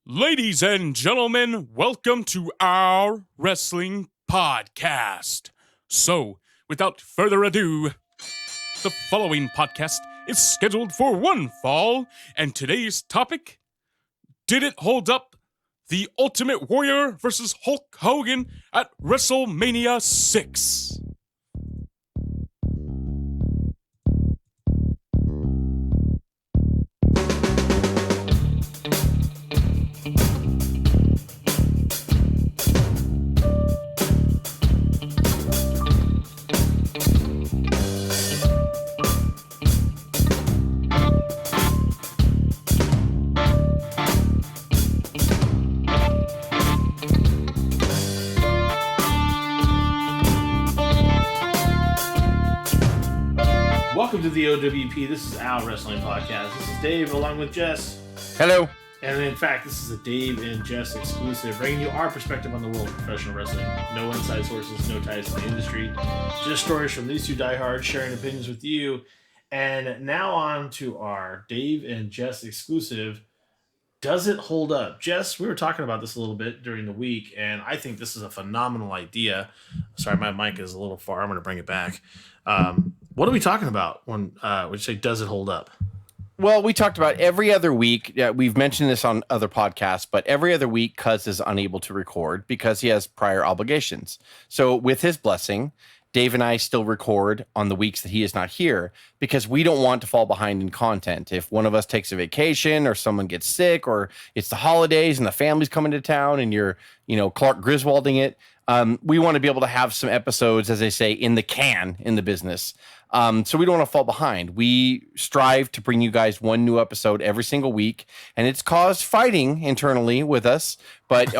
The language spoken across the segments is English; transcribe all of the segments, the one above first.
Ladies and gentlemen, welcome to our wrestling podcast. So, without further ado, the following podcast is scheduled for one fall, and today's topic: did it hold up? The Ultimate Warrior versus Hulk Hogan at WrestleMania 6. Welcome to the O.W.P. This is our wrestling podcast. This is Dave along with Jess. Hello. And in fact, this is a Dave and Jess exclusive, bringing you our perspective on the world of professional wrestling. No inside sources, no ties to the industry. Just stories from these two diehards sharing opinions with you. And now on to our Dave and Jess exclusive. Does it hold up? Jess, we were talking about this a little bit during the week, and I think this is a phenomenal idea. Sorry, my mic is a little far. I'm going to bring it back. What are we talking about when we say, does it hold up? Well, we talked about every other week. We've mentioned this on other podcasts, but every other week, Cuz is unable to record because he has prior obligations. So with his blessing, Dave and I still record on the weeks that he is not here because we don't want to fall behind in content. If one of us takes a vacation or someone gets sick or it's the holidays and the family's coming to town and you're, Clark Griswolding it, we want to be able to have some episodes, as they say, in the can in the business. So we don't want to fall behind. We strive to bring you guys one new episode every single week, and it's caused fighting internally with us. But we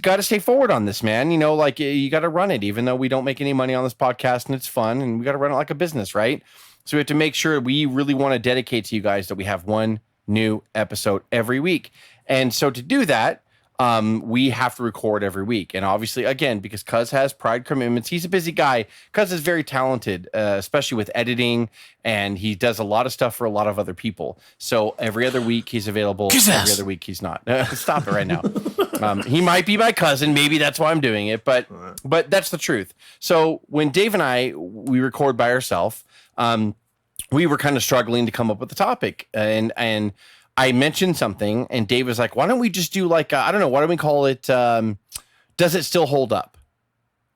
got to stay forward on this, man. You got to run it, even though we don't make any money on this podcast, and it's fun, and we got to run it like a business, right? So we have to make sure we really want to dedicate to you guys that we have one new episode every week. And so to do that, we have to record every week. And obviously, again, because Cuz has pride commitments, he's a busy guy. Cuz is very talented, especially with editing, and he does a lot of stuff for a lot of other people. So every other week he's available. Every other week he's not. Stop it right now. He might be my cousin. Maybe that's why I'm doing it, but that's the truth. So when Dave and we record by ourselves, we were kind of struggling to come up with a topic, and I mentioned something, and Dave was like, why don't we just do why don't we call it, does it still hold up?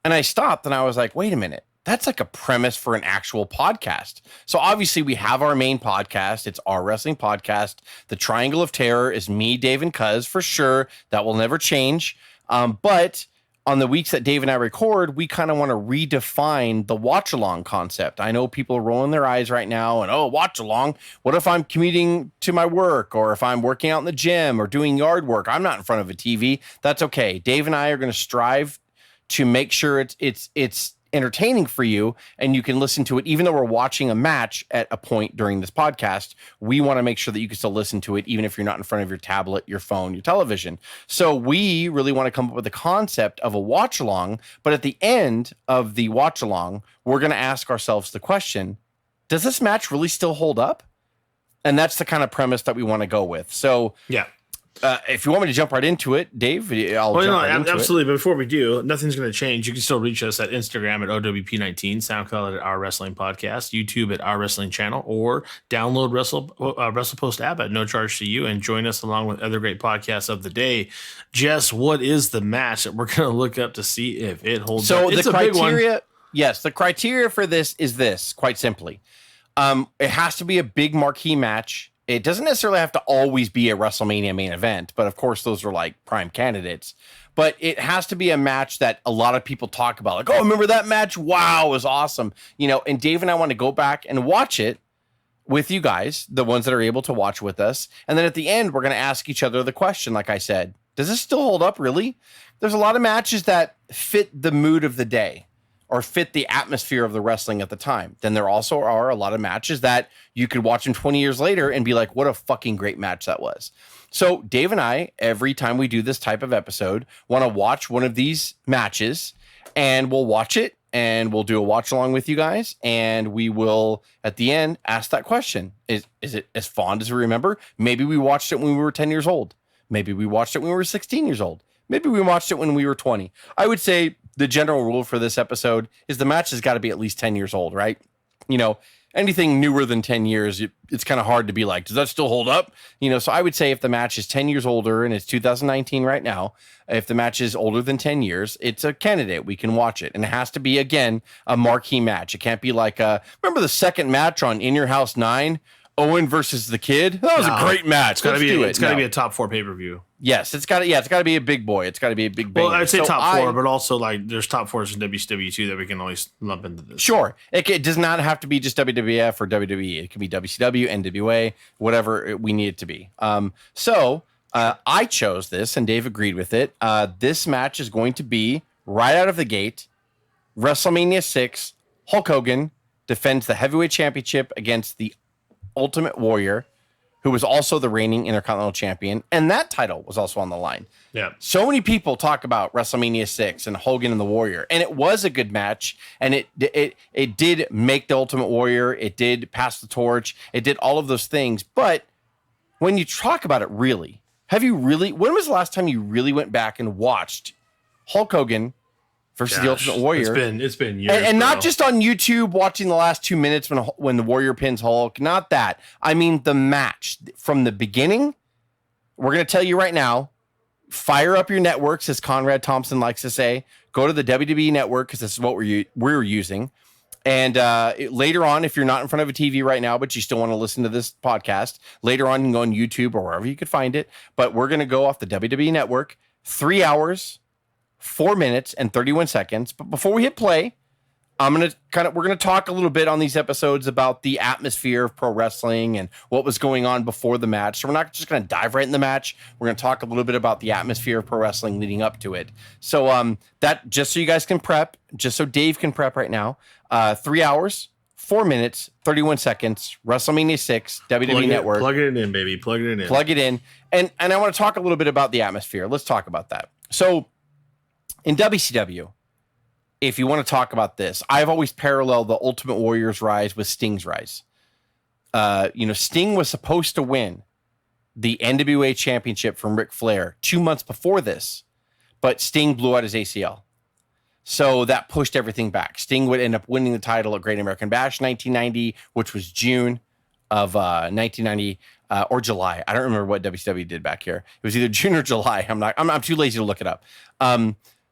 And I stopped, and I was like, wait a minute. That's like a premise for an actual podcast. So obviously we have our main podcast. It's our wrestling podcast. The Triangle of Terror is me, Dave, and Cuz for sure. That will never change. But on the weeks that Dave and I record, we kind of want to redefine the watch-along concept. I know people are rolling their eyes right now and, watch-along. What if I'm commuting to my work, or if I'm working out in the gym or doing yard work? I'm not in front of a TV. That's okay. Dave and I are going to strive to make sure it's entertaining for you, and you can listen to it even though we're watching a match at a point during this podcast. We want to make sure that you can still listen to it even if you're not in front of your tablet, your phone, your television. So we really want to come up with the concept of a watch along, but at the end of the watch along, we're going to ask ourselves the question, does this match really still hold up? And that's the kind of premise that we want to go with. So yeah. If you want me to jump right into it, Dave, I'll jump right into absolutely. But before we do, nothing's going to change. You can still reach us at Instagram at O.W.P. 19, SoundCloud at Our Wrestling Podcast, YouTube at Our Wrestling Channel, or download WrestlePost app at no charge to you and join us along with other great podcasts of the day. Jess, what is the match that we're going to look up to see if it holds up? So the criteria, yes, the criteria for this is this, quite simply. It has to be a big marquee match. It doesn't necessarily have to always be a WrestleMania main event, but of course those are like prime candidates. But it has to be a match that a lot of people talk about, like, oh, remember that match? Wow, it was awesome. And Dave and I want to go back and watch it with you guys, the ones that are able to watch with us. And then at the end, we're going to ask each other the question, like I said, does this still hold up, really? There's a lot of matches that fit the mood of the day or fit the atmosphere of the wrestling at the time. Then there also are a lot of matches that you could watch them 20 years later and be like, what a fucking great match that was. So Dave and I, every time we do this type of episode, want to watch one of these matches, and we'll watch it and we'll do a watch along with you guys. And we will, at the end, ask that question. Is it as fond as we remember? Maybe we watched it when we were 10 years old. Maybe we watched it when we were 16 years old. Maybe we watched it when we were 20. I would say the general rule for this episode is the match has got to be at least 10 years old, right? You know, anything newer than 10 years, it's kind of hard to be like, does that still hold up? You know, so I would say if the match is 10 years older and it's 2019 right now, if the match is older than 10 years, it's a candidate. We can watch it. And it has to be, again, a marquee match. It can't be like, remember the second match on In Your House 9? Owen versus the Kid? That was a great match. It's got to be a top 4 pay-per-view. Yes, it's got to be a big boy. It's got to be a big banger. Well, I'd say top 4, but also like there's top 4s in WCW too that we can always lump into this. Sure. It does not have to be just WWF or WWE. It can be WCW, NWA, whatever we need it to be. I chose this and Dave agreed with it. This match is going to be right out of the gate. WrestleMania 6, Hulk Hogan defends the heavyweight championship against the Ultimate Warrior, who was also the reigning Intercontinental Champion, and that title was also on the line. Yeah. So many people talk about WrestleMania 6 and Hogan and the Warrior, and it was a good match, and it did make the Ultimate Warrior, it did pass the torch, it did all of those things, but when you talk about it really, when was the last time you really went back and watched Hulk Hogan versus the Ultimate Warrior? It's been years, and not just on YouTube watching the last 2 minutes when the Warrior pins Hulk. Not that. I mean the match from the beginning. We're gonna tell you right now. Fire up your networks, as Conrad Thompson likes to say. Go to the WWE network because this is what we're using. And later on, if you're not in front of a TV right now, but you still want to listen to this podcast, later on you can go on YouTube or wherever you could find it. But we're gonna go off the WWE network. 3 hours. 4 minutes and 31 seconds. But before we hit play, we're going to talk a little bit on these episodes about the atmosphere of pro wrestling and what was going on before the match. So we're not just going to dive right in the match. We're going to talk a little bit about the atmosphere of pro wrestling leading up to it. So that just so you guys can prep, just so Dave can prep right now. 3 hours, 4 minutes, 31 seconds, WrestleMania 6, WWE Network. Plug it in, baby. Plug it in. Plug it in. And I want to talk a little bit about the atmosphere. Let's talk about that. So in WCW, if you want to talk about this, I've always paralleled the Ultimate Warrior's rise with Sting's rise. Sting was supposed to win the NWA championship from Ric Flair 2 months before this, but Sting blew out his ACL. So that pushed everything back. Sting would end up winning the title at Great American Bash 1990, which was June of 1990 or July. I don't remember what WCW did back here. It was either June or July. I'm too lazy to look it up.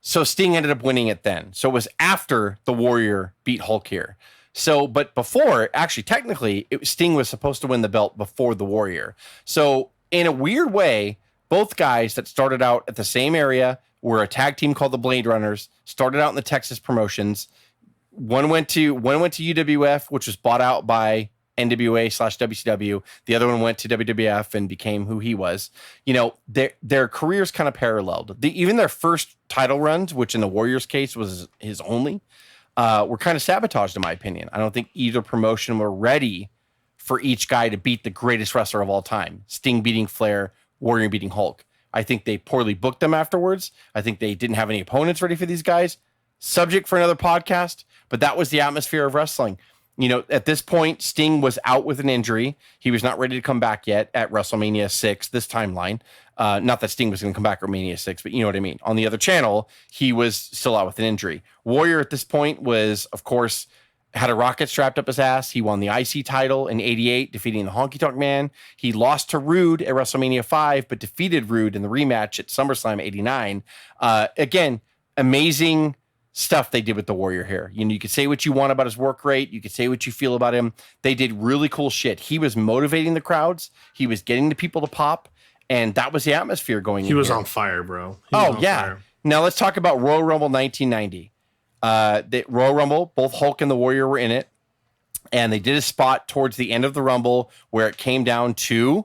So Sting ended up winning it then. So it was after the Warrior beat Hulk here. So, but before, actually, technically, Sting was supposed to win the belt before the Warrior. So in a weird way, both guys that started out at the same area were a tag team called the Blade Runners, started out in the Texas promotions. One went to UWF, which was bought out by NWA/WCW. The other one went to WWF and became who he was. You know, their careers kind of paralleled. Even their first title runs, which in the Warriors case was his only, were kind of sabotaged in my opinion. I don't think either promotion were ready for each guy to beat the greatest wrestler of all time. Sting beating Flair, Warrior beating Hulk. I think they poorly booked them afterwards. I think they didn't have any opponents ready for these guys. Subject for another podcast, but that was the atmosphere of wrestling. You know, at this point, Sting was out with an injury. He was not ready to come back yet at WrestleMania 6, this timeline. Not that Sting was going to come back at WrestleMania 6, but you know what I mean. On the other channel, he was still out with an injury. Warrior at this point was, of course, had a rocket strapped up his ass. He won the IC title in 88, defeating the Honky Tonk Man. He lost to Rude at WrestleMania 5, but defeated Rude in the rematch at SummerSlam 89. Again, amazing stuff they did with the Warrior here. You know, you could say what you want about his work rate. You could say what you feel about him. They did really cool shit. He was motivating the crowds. He was getting the people to pop. And that was the atmosphere going in. He was here. On fire, bro. Fire. Now let's talk about Royal Rumble 1990. The Royal Rumble, both Hulk and the Warrior were in it. And they did a spot towards the end of the Rumble where it came down to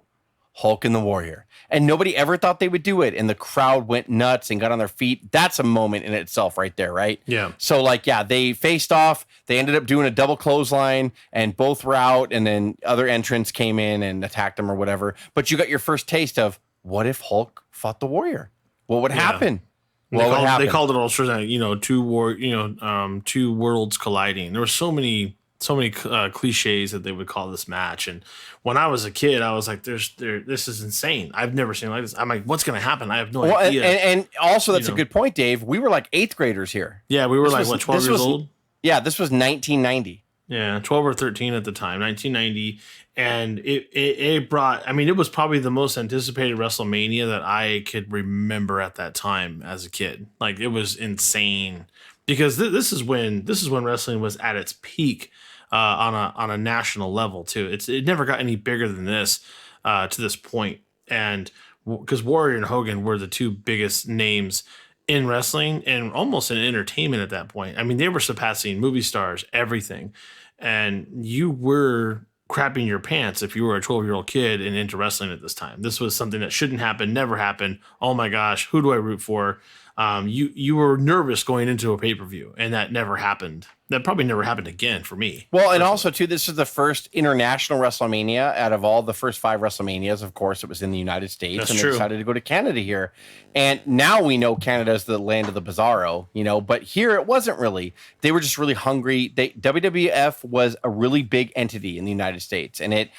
Hulk and the Warrior. And nobody ever thought they would do it. And the crowd went nuts and got on their feet. That's a moment in itself right there, right? Yeah. So, they faced off. They ended up doing a double clothesline, and both were out. And then other entrants came in and attacked them or whatever. But you got your first taste of, what if Hulk fought the Warrior? What would happen? They called it all sorts of, two worlds colliding. There were so many cliches that they would call this match. And when I was a kid, I was like, this is insane. I've never seen like this. I'm like, what's going to happen? I have no idea. And also that's a good point, Dave. We were like 8th graders here. Yeah. We were 12 years old. Yeah. This was 1990. Yeah. 12 or 13 at the time, 1990. And it brought, it was probably the most anticipated WrestleMania that I could remember at that time as a kid. Like, it was insane because this is when wrestling was at its peak on a national level too. It never got any bigger than this to this point. And because Warrior and Hogan were the two biggest names in wrestling and almost in entertainment at that point. They were surpassing movie stars, everything. And you were crapping your pants if you were a 12-year-old kid and into wrestling at this time. This was something that shouldn't happen, never happened. Oh my gosh, who do I root for? You were nervous going into a pay-per-view, and that never happened. That probably never happened again for me. Well, and also, too, this is the first international WrestleMania out of all the first 5 WrestleManias. Of course, it was in the United States, That's and true. They decided to go to Canada here. And now we know Canada's the land of the Bizarro, but here it wasn't really. They were just really hungry. WWF was a really big entity in the United States, and it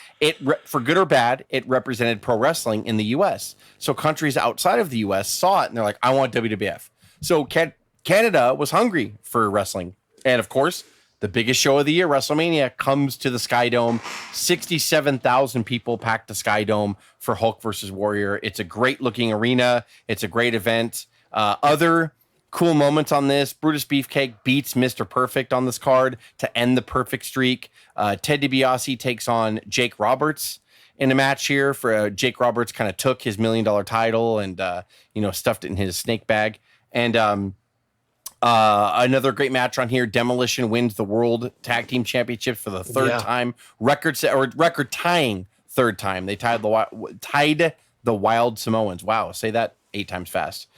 for good or bad, it represented pro wrestling in the U.S. So countries outside of the U.S. saw it, and they're like, I want WWF. So Canada was hungry for wrestling. And of course, the biggest show of the year, WrestleMania, comes to the Sky Dome. 67,000 people packed the Sky Dome for Hulk versus Warrior. It's a great looking arena. It's a great event. Other cool moments on this: Brutus Beefcake beats Mr. Perfect on this card to end the perfect streak. Ted DiBiase takes on Jake Roberts in a match here. For Jake Roberts kind of took his $1 million title and stuffed it in his snake bag. And another great match on here. Demolition wins the World Tag Team Championships for the third time, record tying third time. They tied the Wild Samoans. Wow, say that 8 times fast.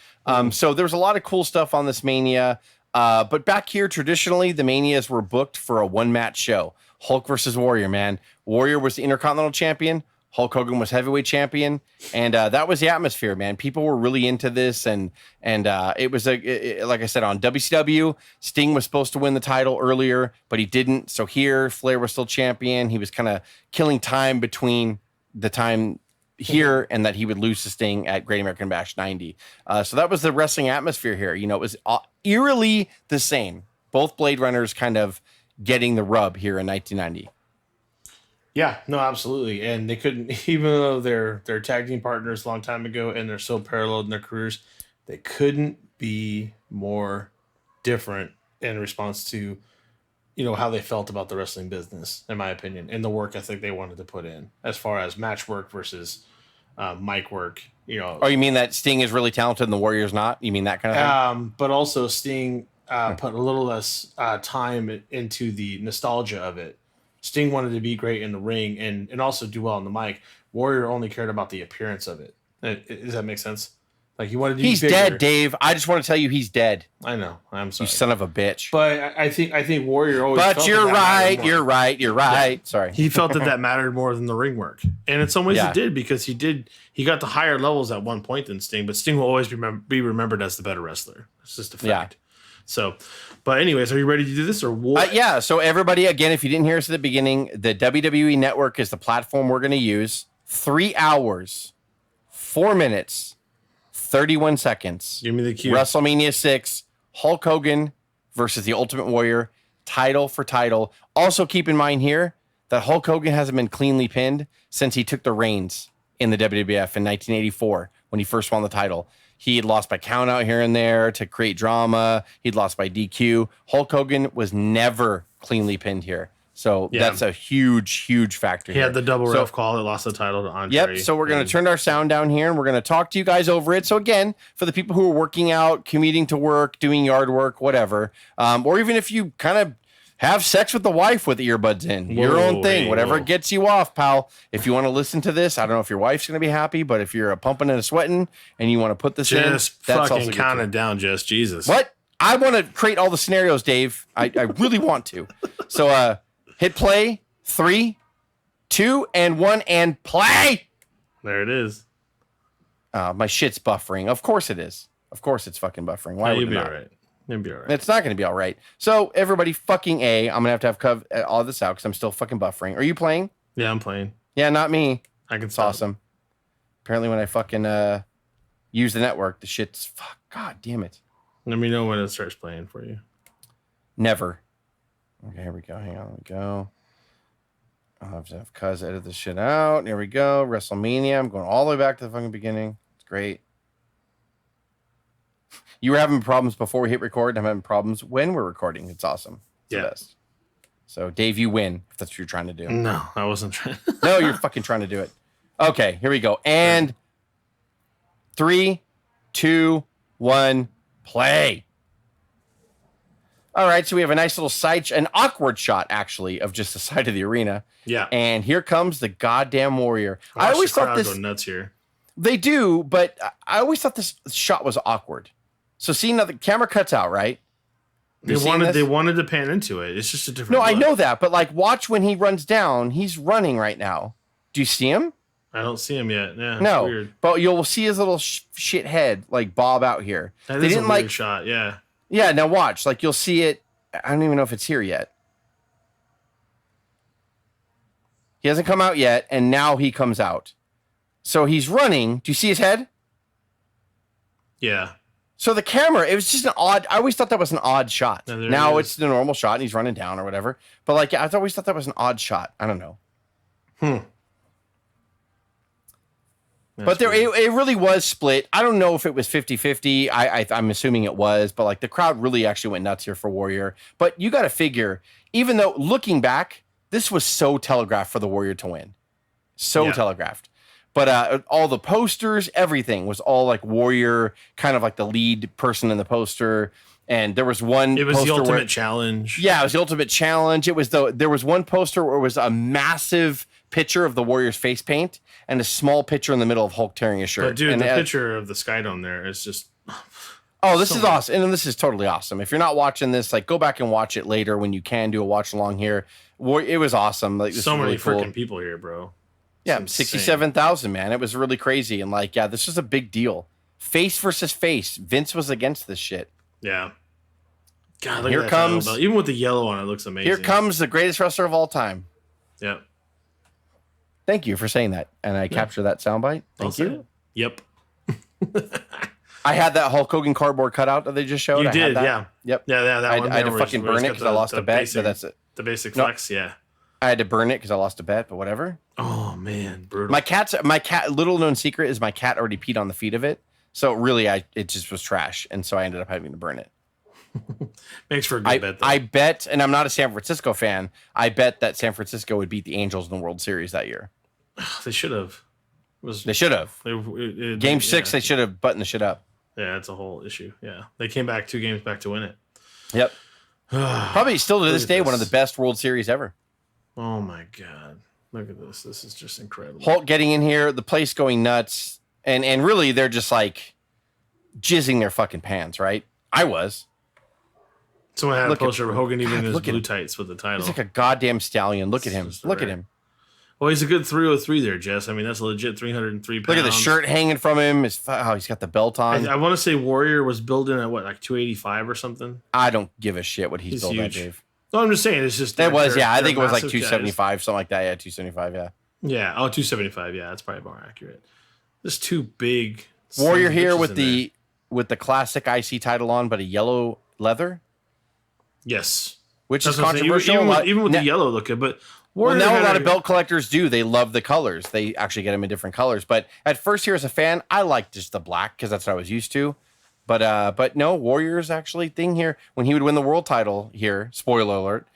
So there's a lot of cool stuff on this Mania. But back here, traditionally, the Manias were booked for a 1-match show. Hulk versus Warrior, man. Warrior was the Intercontinental Champion. Hulk Hogan was heavyweight champion, and that was the atmosphere, man. People were really into this, and it was like I said, on WCW, Sting was supposed to win the title earlier, but he didn't. So here, Flair was still champion. He was kind of killing time between the time here and that he would lose to Sting at Great American Bash 90. So that was the wrestling atmosphere here. It was eerily the same. Both Blade Runners kind of getting the rub here in 1990. Yeah, no, absolutely. And they couldn't, even though they're tag team partners a long time ago and they're so parallel in their careers, they couldn't be more different in response to, how they felt about the wrestling business, in my opinion, and the work ethic they wanted to put in as far as match work versus mic work. Oh, you mean that Sting is really talented and the Warrior's not? You mean that kind of thing? But also Sting put a little less time into the nostalgia of it. Sting wanted to be great in the ring and also do well on the mic. Warrior only cared about the appearance of it. Does that make sense? Like, he wanted to be He's bigger. dead, Dave. I just want to tell you he's dead. I know. I'm sorry. You son of a bitch. But I think Warrior always But felt you're that right. You're right. Yeah. Sorry. He felt that mattered more than the ring work. And in some ways it did, because he got to higher levels at one point than Sting, but Sting will always be remembered as the better wrestler. It's just a fact. Yeah. So, but anyways, are you ready to do this or what? Yeah. So everybody, again, if you didn't hear us at the beginning, the WWE Network is the platform we're going to use. 3 hours, 4 minutes, 31 seconds. Give me the cue. WrestleMania 6, Hulk Hogan versus the Ultimate Warrior, title for title. Also keep in mind here that Hulk Hogan hasn't been cleanly pinned since he took the reins in the WWF in 1984 when he first won the title. He had lost by countout here and there to create drama. He'd lost by DQ. Hulk Hogan was never cleanly pinned here. So that's a huge, huge factor. He had the double ref call that lost the title to Andre. Yep. So we're going to turn our sound down here and we're going to talk to you guys over it. So again, for the people who are working out, commuting to work, doing yard work, whatever, or even if you kind of have sex with the wife with earbuds in, your own thing, whatever gets you off, pal. If you want to listen to this, I don't know if your wife's going to be happy, but if you're a pumping and a sweating and you want to put this in, that's fucking also count it down, just Jesus. What? I want to create all the scenarios, Dave. I really want to. So hit play. 3, 2, and 1, and play. There it is. My shit's buffering. Of course it is. Of course it's fucking buffering. Why would it not? All right. You'll be all right. It's not going to be all right. So everybody fucking A. I'm going to have all this out because I'm still fucking buffering. Are you playing? Yeah, I'm playing. Yeah, not me. I can It's stop. awesome. Apparently when I fucking use the network, the shit's fuck. God damn it. Let me know when it starts playing for you. Never. Okay, here we go. Hang on. Let me go. I'll have to have Cuz edit this shit out. Here we go. WrestleMania. I'm going all the way back to the fucking beginning. It's great. You were having problems before we hit record. I'm having problems when we're recording. It's awesome. It's the best. So, Dave, you win if that's what you're trying to do. No, I wasn't trying. No, you're fucking trying to do it. Okay, here we go. And 3, 2, 1, play. All right, so we have a nice little an awkward shot, actually, of just the side of the arena. Yeah. And here comes the goddamn Warrior. I always thought this... go nuts here. They do, but I always thought this shot was awkward. So see, now the camera cuts out, right? They wanted to pan into it. It's just a different No, look. I know that, but like, watch when he runs down. He's running right now. Do you see him? I don't see him yet. Yeah, it's no, weird. But you'll see his little shit head like bob out here. That is a weird shot. Yeah. Yeah. Now watch. Like you'll see it. I don't even know if it's here yet. He hasn't come out yet, and now he comes out. So he's running. Do you see his head? Yeah. So the camera, it was just an odd. I always thought that was an odd shot. No, now it's the normal shot, and he's running down or whatever. But like, I always thought that was an odd shot. I don't know. But there, it really was split. I don't know if it was 50-50. I'm assuming it was, but like the crowd really actually went nuts here for Warrior. But you got to figure, even though looking back, this was so telegraphed for the Warrior to win. So telegraphed. But all the posters, everything was all like Warrior, kind of like the lead person in the poster. And there was one. It was the Ultimate Challenge. Yeah, it was the Ultimate Challenge. It was there was one poster where it was a massive picture of the Warrior's face paint and a small picture in the middle of Hulk tearing his shirt. But dude, and the picture of the Skydome there is just. Oh, this is awesome. And this is totally awesome. If you're not watching this, like go back and watch it later when you can do a watch along here. It was awesome. Like so many freaking people here, bro. Yeah, 67,000, man. It was really crazy. And like, yeah, this was a big deal. Face versus face. Vince was against this shit. Yeah. God, look here at that comes belt. Even with the yellow on it, looks amazing. Here comes the greatest wrestler of all time. Yep. Thank you for saying that. And I capture that soundbite. Thank you. Yep. I had that Hulk Hogan cardboard cutout that they just showed. You did, yeah. Yep. Yeah, that one. I had to fucking burn it because I lost a bet. But that's it. The basic flex, yeah. I had to burn it because I lost a bet, but whatever. Oh man, brutal. My cat. Little known secret is my cat already peed on the feet of it, so really, it just was trash, and so I ended up having to burn it. Makes for a good bet. Though. I bet, and I'm not a San Francisco fan. I bet that San Francisco would beat the Angels in the World Series that year. They should have. They should have. Game 6, they should have buttoned the shit up. Yeah, it's a whole issue. Yeah, they came back 2 games back to win it. Yep. Probably still to this day one of the best World Series ever. Oh my god! Look at this. This is just incredible. Hulk getting in here, the place going nuts, and really they're just like jizzing their fucking pants, right? I was. Someone had a poster of Hogan even in his blue tights with the title. He's like a goddamn stallion. Look at him. Look at him. Well, he's a good 303 there, Jess. I mean, that's a legit 303 pounds. Look at the shirt hanging from him. He's got the belt on. I want to say Warrior was building at what, like 285 or something? I don't give a shit what he's built at, Dave. No, I'm just saying. It's just. That was, yeah. I think it was like 275, something like that. Yeah, 275, yeah. Yeah. Oh, 275. Yeah, that's probably more accurate. Just two big. Warrior here with the classic IC title on, but a yellow leather. Yes. Which is controversial. Even with the yellow looking, but. Well, now a lot of belt collectors do. They love the colors. They actually get them in different colors. But at first, here as a fan, I liked just the black because that's what I was used to. But no, Warrior's actually thing here. When he would win the world title here, spoiler alert,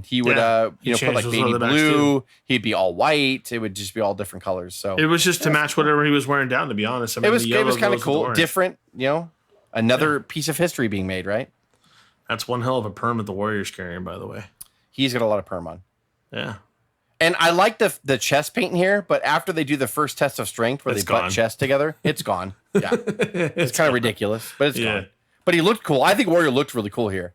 he would put like baby blue. He'd be all white. It would just be all different colors. So it was just to match whatever he was wearing down. To be honest, I mean, it was kind of cool, different. Another piece of history being made, right? That's one hell of a perm that the Warrior's carrying, by the way. He's got a lot of perm on. Yeah. And I like the chest paint here, but after they do the first test of strength where they butt chest together, it's gone. Yeah. it's kind of ridiculous, but it's gone. But he looked cool. I think Warrior looked really cool here.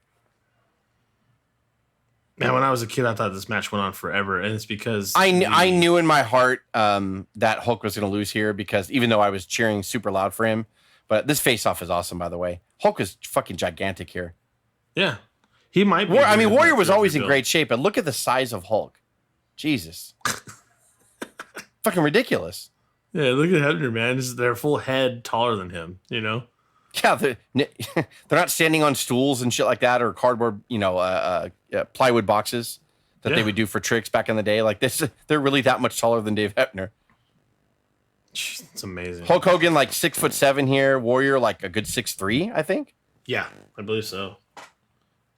Man, when I was a kid, I thought this match went on forever, and it's because I knew in my heart that Hulk was going to lose here because even though I was cheering super loud for him, But this face-off is awesome, by the way. Hulk is fucking gigantic here. Yeah. He might be. Warrior was always in great shape, but look at the size of Hulk. Jesus. Fucking ridiculous. Yeah, look at Hebner, man. Their full head taller than him, Yeah, they're not standing on stools and shit like that, or cardboard, plywood boxes that they would do for tricks back in the day. Like this, they're really that much taller than Dave Hebner. It's amazing. Hulk Hogan like 6'7" here. Warrior like a good 6'3", I think. Yeah, I believe so.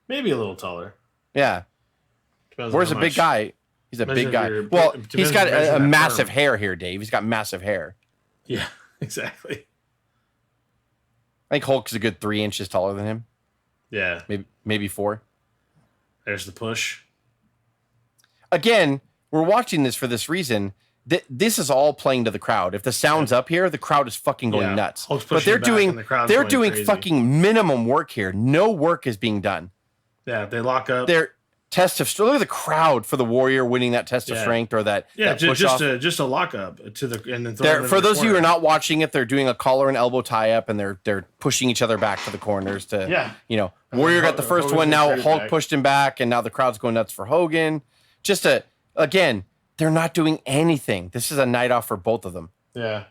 Maybe a little taller. Yeah. Warrior's a big guy. He's a big guy. Well, he's got a massive hair here, Dave. He's got massive hair. Yeah, exactly. I think Hulk's a good 3 inches taller than him. Yeah. Maybe 4. There's the push. Again, we're watching this for this reason. This is all playing to the crowd. If the sound's up here, the crowd is fucking going nuts. But they're doing fucking minimum work here. No work is being done. Yeah, they lock up. They're test of strength. Look at the crowd for the Warrior winning that test of strength or that. Yeah, that just a lock up to the and then for those of you who are not watching it, they're doing a collar and elbow tie up and they're pushing each other back to the corners to Warrior got the first one. Now Hulk pushed him back, and now the crowd's going nuts for Hogan. Again, they're not doing anything. This is a night off for both of them. Yeah.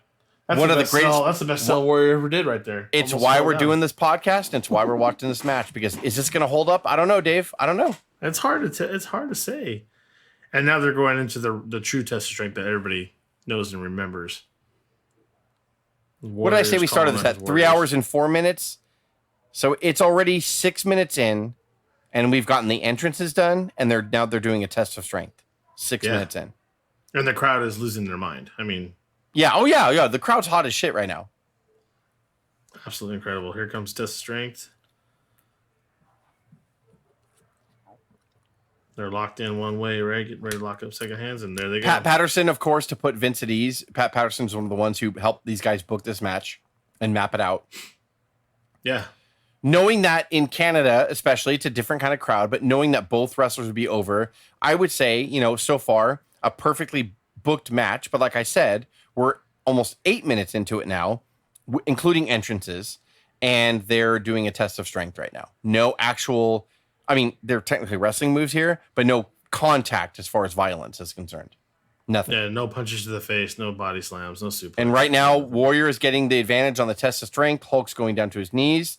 That's the best sell Warrior ever did right there. It's why we're doing this podcast, and it's why we're watching this match, because is this going to hold up? I don't know, Dave. I don't know. It's hard to say. And now they're going into the true test of strength that everybody knows and remembers. What did I say we started this at? 3 hours and 4 minutes? So it's already 6 minutes in, and we've gotten the entrances done, and they're doing a test of strength. 6 minutes in. And the crowd is losing their mind. I mean... Yeah. Oh, yeah. The crowd's hot as shit right now. Absolutely incredible. Here comes test of strength. They're locked in one way, right? Getting ready to lock up second hands, and there they go. Pat Patterson, of course, to put Vince at ease. Pat Patterson's one of the ones who helped these guys book this match and map it out. Yeah. Knowing that in Canada, especially, it's a different kind of crowd, but knowing that both wrestlers would be over, I would say, so far, a perfectly booked match. But like I said, we're almost 8 minutes into it now, including entrances, and they're doing a test of strength right now. No actual, they're technically wrestling moves here, but no contact as far as violence is concerned. Nothing. Yeah, no punches to the face, no body slams, no super. And right now, Warrior is getting the advantage on the test of strength. Hulk's going down to his knees.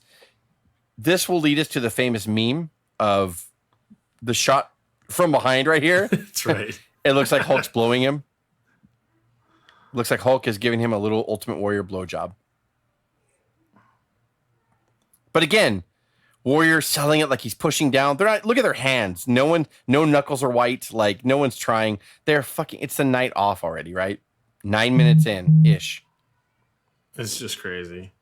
This will lead us to the famous meme of the shot from behind right here. That's right. It looks like Hulk's blowing him. Looks like Hulk is giving him a little Ultimate Warrior blowjob. But again, Warrior selling it like he's pushing down. They're not. Look at their hands. No knuckles are white. Like no one's trying. They're fucking. It's the night off already, right? 9 minutes in ish. It's just crazy.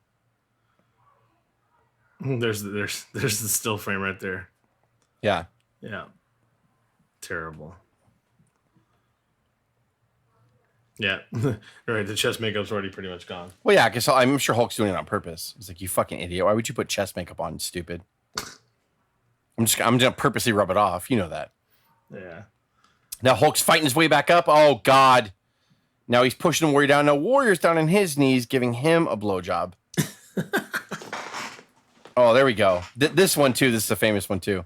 There's the still frame right there. Yeah. Yeah. Terrible. Yeah. Right. The chest makeup's already pretty much gone. Well, yeah, because I'm sure Hulk's doing it on purpose. It's like, you fucking idiot. Why would you put chest makeup on, stupid? I'm gonna purposely rub it off. You know that. Yeah. Now Hulk's fighting his way back up. Oh, God. Now he's pushing Warrior down. Now Warrior's down on his knees, giving him a blowjob. Oh, there we go. This one, too. This is a famous one, too.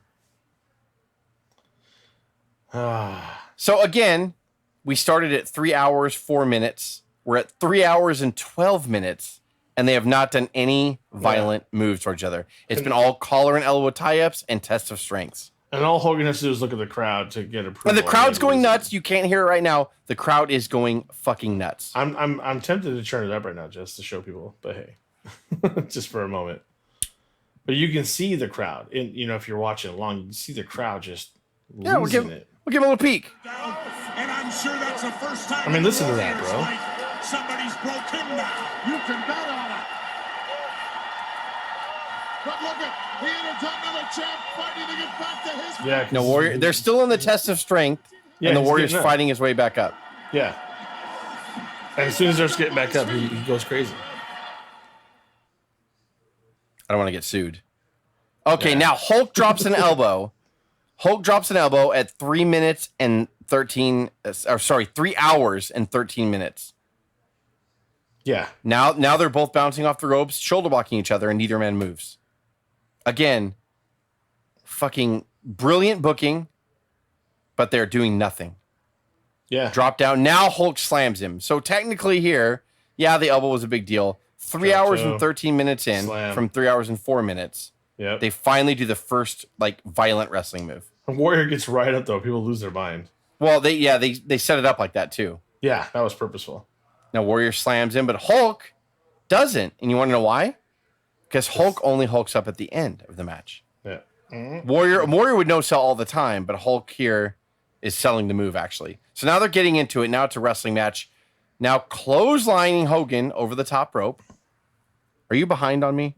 So, again, we started at 3 hours, 4 minutes. We're at 3 hours and 12 minutes, and they have not done any violent moves towards each other. It's been all collar and elbow tie-ups and tests of strengths. And all Hogan has to do is look at the crowd to get approval. And the crowd's going nuts. You can't hear it right now. The crowd is going fucking nuts. I'm tempted to turn it up right now just to show people, but hey, just for a moment. But you can see the crowd. And, if you're watching along, you can see the crowd just losing it. We'll give him a little peek. And I'm sure that's the first time. Listen to that, bro. Somebody's broke him now. You can bet on it. But look at the Intercontinental Champ fighting to get back to his. Yeah. No, Warrior. They're still in the test of strength, and the Warrior's fighting his way back up. Yeah. And as soon as they're getting back up, he goes crazy. I don't want to get sued. Okay, now Hulk drops an elbow. Hulk drops an elbow at 3 minutes and 13. 3 hours and 13 minutes. Yeah. Now they're both bouncing off the ropes, shoulder blocking each other, and neither man moves. Again, fucking brilliant booking, but they're doing nothing. Yeah. Drop down. Now Hulk slams him. So technically here, yeah, the elbow was a big deal. 3 hours and 13 minutes in from 3 hours and 4 minutes. Yep. They finally do the first like violent wrestling move. When Warrior gets right up though, people lose their mind. Well, they set it up like that too. Yeah, that was purposeful. Now Warrior slams in, but Hulk doesn't. And you want to know why? Because Hulk only hulks up at the end of the match. Yeah. Warrior would no sell all the time, but Hulk here is selling the move actually. So now they're getting into it. Now it's a wrestling match. Now clotheslining Hogan over the top rope. Are you behind on me?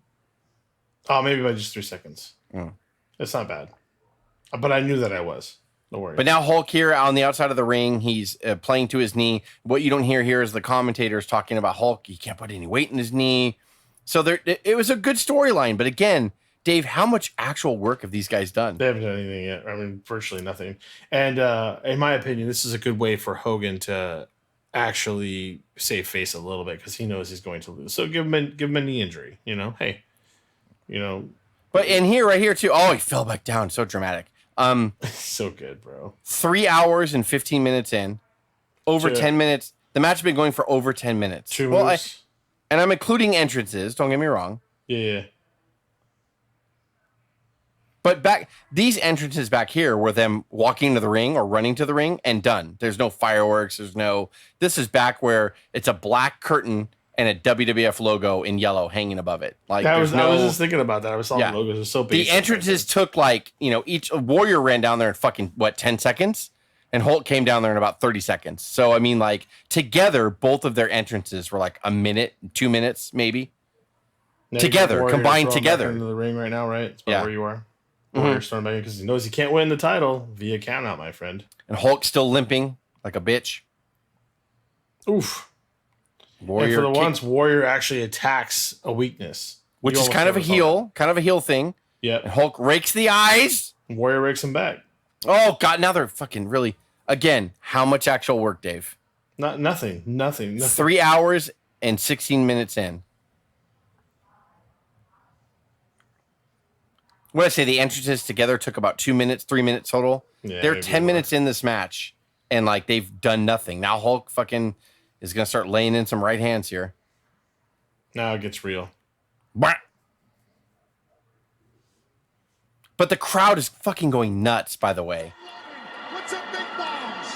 Oh, maybe by just 3 seconds. It's not bad. But I knew that I was. Don't worry. But now Hulk here on the outside of the ring, he's playing to his knee. What you don't hear here is the commentators talking about Hulk. He can't put any weight in his knee. So it was a good storyline. But again, Dave, how much actual work have these guys done? They haven't done anything yet. I mean, virtually nothing. And in my opinion, this is a good way for Hogan to actually save face a little bit because he knows he's going to lose. So give him a knee injury. Hey, But in here, right here too. Oh, he fell back down. So dramatic. So good, bro. 3 hours and 15 minutes in, over 10 minutes. The match has been going for over 10 minutes. Two moves. And I'm including entrances. Don't get me wrong. Yeah. But these entrances back here were them walking to the ring or running to the ring and done. There's no fireworks. This is back where it's a black curtain and a WWF logo in yellow hanging above it. Like I was just thinking about that. I saw the logos. It was so basic. The entrances took each Warrior ran down there in fucking 10 seconds, and Hulk came down there in about 30 seconds. So I mean, together, both of their entrances were like a minute, 2 minutes, maybe. Now together, combined together. Back into the ring right now, right? It's about where you are. Mm-hmm. Warrior's throwing back because he knows he can't win the title via countout, my friend. And Hulk's still limping like a bitch. Oof. Warrior and for the once, Warrior actually attacks a weakness, which is kind of a heel thing. Yeah. And Hulk rakes the eyes. Warrior rakes him back. Oh God! Now they're fucking really again. How much actual work, Dave? Nothing. 3 hours and 16 minutes in. What did I say? The entrances together took about 2 minutes, 3 minutes total. Yeah, they're 10 minutes in this match, and they've done nothing. Now Hulk fucking is gonna start laying in some right hands here. Now it gets real. But the crowd is fucking going nuts, by the way. What's up, big bombs?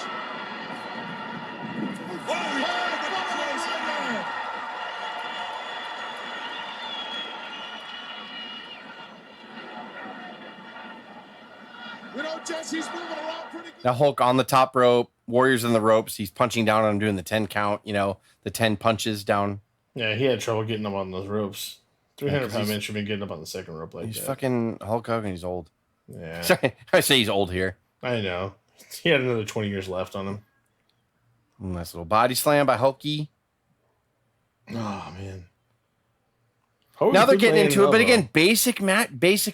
Jesse's moving around pretty good. Now Hulk on the top rope, Warrior's in the ropes. He's punching down on him, doing the 10 count. The 10 punches down. Yeah, he had trouble getting up on those ropes. 300-pound man should be getting up on the second rope like he's that. Fucking Hulk Hogan. He's old. Yeah. Sorry, I say he's old here. I know. He had another 20 years left on him. Nice little body slam by Hulky. Oh, man. Now they're getting into it, but again, basic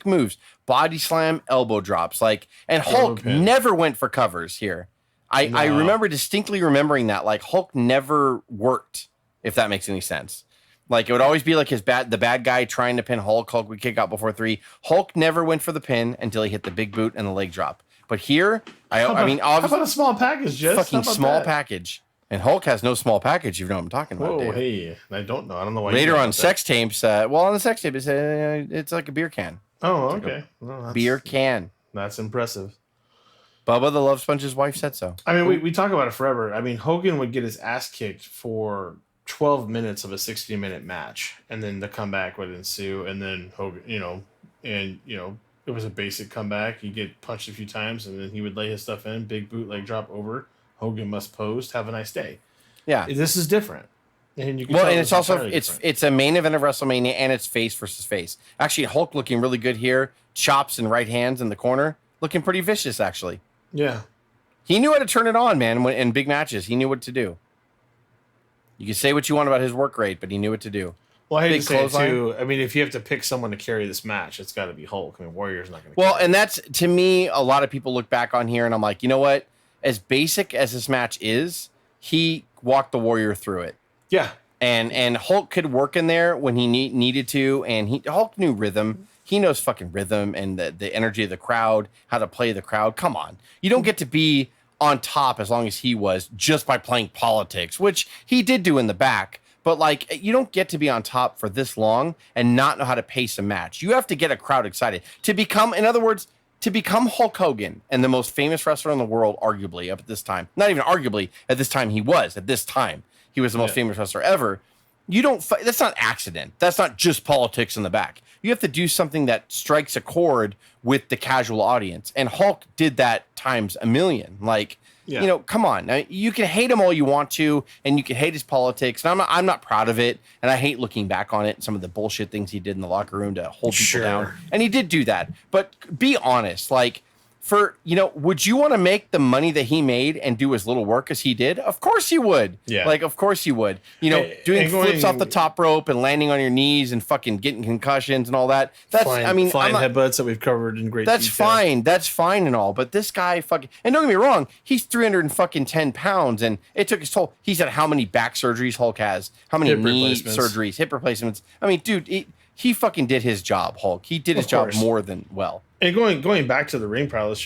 moves. Body slam, elbow drops. And Hulk never went for covers here. I remember distinctly remembering that. Hulk never worked, if that makes any sense. It would always be the bad guy trying to pin Hulk. Hulk would kick out before 3. Hulk never went for the pin until he hit the big boot and the leg drop. But here, obviously, how about a small package, Jess? Fucking small package. And Hulk has no small package. You know what I'm talking about. Oh, Dave. hey, I don't know. I don't know why. Later on sex tapes, on the sex tape, it's like a beer can. Oh, okay. Well, beer can. That's impressive. Bubba the Love Sponge's wife said so. I mean, we talk about it forever. I mean, Hogan would get his ass kicked for 12 minutes of a 60-minute match, and then the comeback would ensue, and then Hogan, it was a basic comeback. He'd get punched a few times, and then he would lay his stuff in, big boot, leg drop over. Hogan must post. Have a nice day. Yeah, this is different. And you can and it's also it's a main event of WrestleMania, and it's face versus face. Actually, Hulk looking really good here. Chops and right hands in the corner, looking pretty vicious. Actually, yeah, he knew how to turn it on, man. In big matches, he knew what to do. You can say what you want about his work rate, but he knew what to do. Well, I hate to say it too. I mean, if you have to pick someone to carry this match, it's got to be Hulk. I mean, Warrior's not going to. Well, and that's, to me, a lot of people look back on here, and I'm like, you know what? As basic as this match is, he walked the Warrior through it. Yeah. And Hulk could work in there when he needed to, and Hulk knew rhythm. He knows fucking rhythm and the energy of the crowd, how to play the crowd. Come on. You don't get to be on top as long as he was just by playing politics, which he did do in the back. But like, you don't get to be on top for this long and not know how to pace a match. You have to get a crowd excited to become, in other words, to become Hulk Hogan and the most famous wrestler in the world, arguably up at this time, not even arguably at this time, he was the most famous wrestler ever. You don't, that's not accident. That's not just politics in the back. You have to do something that strikes a chord with the casual audience. And Hulk did that times a million. Like, you know, come on. Now, you can hate him all you want to, and you can hate his politics. And I'm not proud of it. And I hate looking back on it, some of the bullshit things he did in the locker room to hold people down. And he did do that. But be honest, like, would you want to make the money that he made and do as little work as he did? Of course you would. Yeah. Like, of course you would. Doing flips off the top rope and landing on your knees and fucking getting concussions and all that. That's, flying headbutts that we've covered in great detail. That's fine and all. But this guy fucking, and don't get me wrong, he's 310 pounds and it took his toll. He said how many back surgeries Hulk has, how many knee surgeries, hip replacements. I mean, dude, he fucking did his job, Hulk. He did his job more than well. And going back to the ring prowess,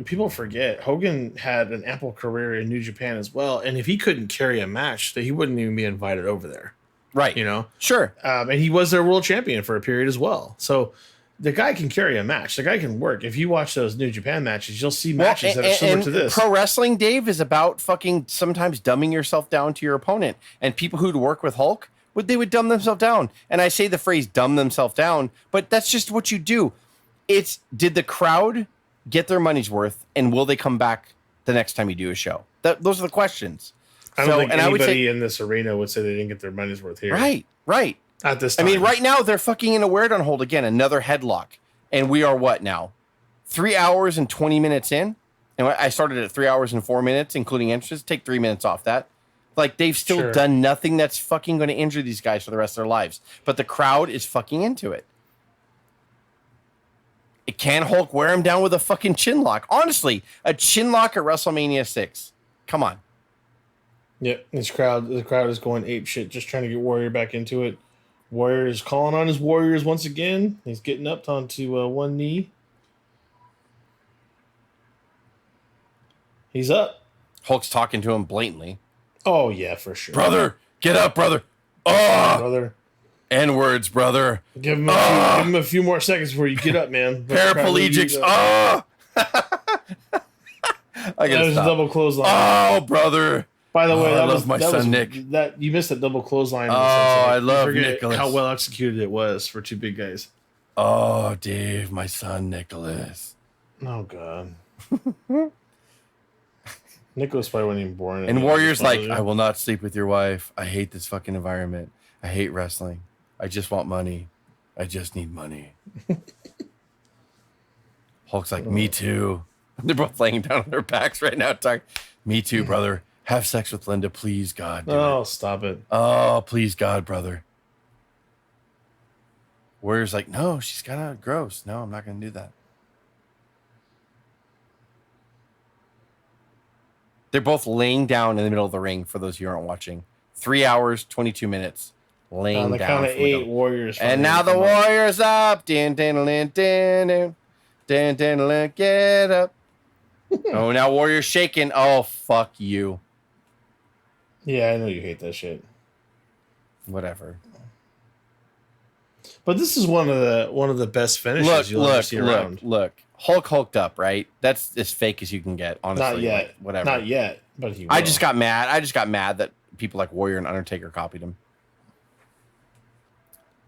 people forget Hogan had an ample career in New Japan as well. And if he couldn't carry a match, that he wouldn't even be invited over there. Right. Sure. And he was their world champion for a period as well. So the guy can carry a match. The guy can work. If you watch those New Japan matches, you'll see matches that are similar to this. Pro wrestling, Dave, is about fucking sometimes dumbing yourself down to your opponent. And people who'd work with Hulk, they would dumb themselves down. And I say the phrase dumb themselves down, but that's just what you do. Did the crowd get their money's worth, and will they come back the next time you do a show? Those are the questions. I don't think anybody in this arena would say they didn't get their money's worth here. Right. At this time. I mean, right now, they're fucking in a weird on hold again, another headlock. And we are what now? 3 hours and 20 minutes in? And I started at 3 hours and 4 minutes, including entrances. Take 3 minutes off that. Like, they've still done nothing that's fucking going to injure these guys for the rest of their lives. But the crowd is fucking into it. Can Hulk wear him down with a fucking chin lock? Honestly, a chin lock at WrestleMania 6. Come on. Yep, the crowd is going ape shit, just trying to get Warrior back into it. Warrior is calling on his Warriors once again. He's getting up onto one knee. He's up. Hulk's talking to him blatantly. Oh, yeah, for sure. Brother, get up, brother. Oh, brother. N-words, brother. Give him a few more seconds before you get up, man. Paraplegics. Oh! I gotta stop. A double clothesline. Oh, brother. By the way, I love my son, Nick. You missed that double clothesline. I love Nicholas. How well executed it was for two big guys. Oh, Dave, my son, Nicholas. Oh, God. Nicholas probably wasn't even born. And Warrior's like, I will not sleep with your wife. I hate this fucking environment. I hate wrestling. I just want money. I just need money. Hulk's like, me too. They're both laying down on their backs right now. Talking, me too, brother. Have sex with Linda, please, God. Stop it. Oh, please, God, brother. Warrior's like, no, she's kind of gross. No, I'm not going to do that. They're both laying down in the middle of the ring, for those of you who aren't watching. 3 hours, 22 minutes. Laying down. Count of 8 Warriors. And now the Warriors up. Din, din, din, din, din, din, din, din, get up. Oh, now Warriors shaking. Oh, fuck you. Yeah, I know you hate that shit. Whatever. But this is one of the best finishes you'll ever see around. Look. Hulk hulked up, right? That's as fake as you can get, honestly. Not yet. Like, whatever. Not yet, but he will. I just got mad that people like Warrior and Undertaker copied him.